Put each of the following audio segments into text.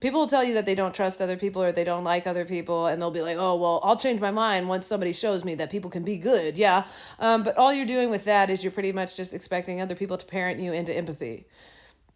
People will tell you that they don't trust other people or they don't like other people, and they'll be like, oh, well, I'll change my mind once somebody shows me that people can be good. Yeah. But all you're doing with that is you're pretty much just expecting other people to parent you into empathy.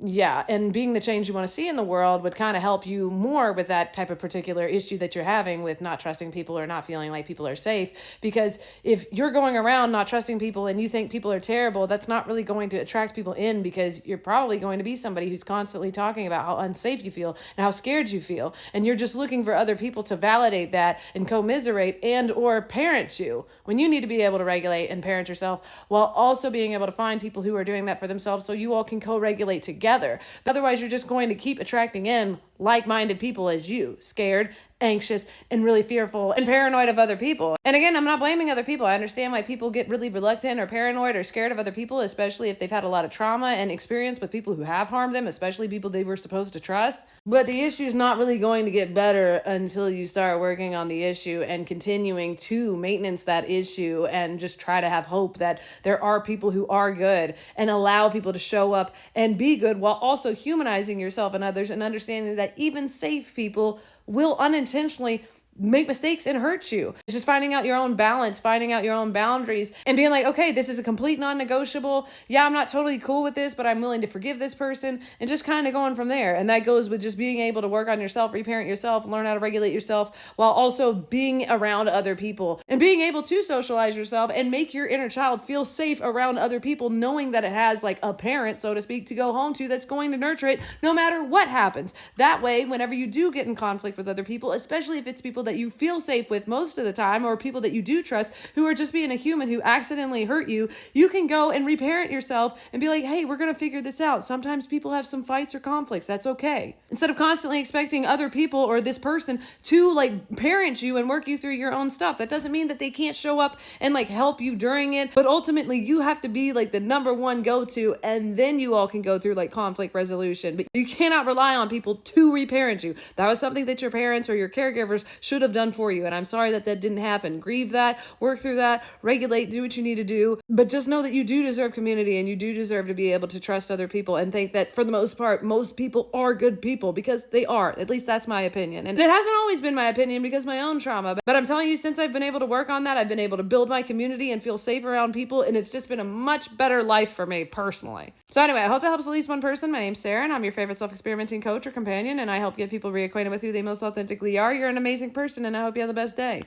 Yeah, and being the change you want to see in the world would kind of help you more with that type of particular issue that you're having with not trusting people or not feeling like people are safe. Because if you're going around not trusting people and you think people are terrible, that's not really going to attract people in, because you're probably going to be somebody who's constantly talking about how unsafe you feel and how scared you feel. And you're just looking for other people to validate that and commiserate and or parent you, when you need to be able to regulate and parent yourself while also being able to find people who are doing that for themselves so you all can co-regulate together. But otherwise, you're just going to keep attracting in like-minded people as you, scared, anxious, and really fearful and paranoid of other people. And again, I'm not blaming other people. I understand why people get really reluctant or paranoid or scared of other people, especially if they've had a lot of trauma and experience with people who have harmed them, especially people they were supposed to trust. But the issue is not really going to get better until you start working on the issue and continuing to maintenance that issue and just try to have hope that there are people who are good and allow people to show up and be good while also humanizing yourself and others and understanding that even safe people will unintentionally make mistakes and hurt you. It's just finding out your own balance, finding out your own boundaries, and being like, okay, this is a complete non-negotiable. Yeah, I'm not totally cool with this, but I'm willing to forgive this person, and just kind of going from there. And that goes with just being able to work on yourself, reparent yourself, learn how to regulate yourself, while also being around other people and being able to socialize yourself and make your inner child feel safe around other people, knowing that it has like a parent, so to speak, to go home to that's going to nurture it no matter what happens. That way, whenever you do get in conflict with other people, especially if it's people that you feel safe with most of the time, or people that you do trust who are just being a human who accidentally hurt you, you can go and reparent yourself and be like, hey, we're going to figure this out. Sometimes people have some fights or conflicts. That's okay. Instead of constantly expecting other people or this person to like parent you and work you through your own stuff. That doesn't mean that they can't show up and like help you during it, but ultimately you have to be like the number one go-to, and then you all can go through like conflict resolution. But you cannot rely on people to reparent you. That was something that your parents or your caregivers should have done for you. And I'm sorry that that didn't happen. Grieve that, work through that, regulate, do what you need to do. But just know that you do deserve community, and you do deserve to be able to trust other people and think that for the most part, most people are good people, because they are. At least that's my opinion. And it hasn't always been my opinion because of my own trauma. But I'm telling you, since I've been able to work on that, I've been able to build my community and feel safe around people. And it's just been a much better life for me personally. So anyway, I hope that helps at least one person. My name's Sarah, and I'm your favorite self-experimenting coach or companion. And I help get people reacquainted with who they most authentically are. You're an amazing person, and I hope you have the best day.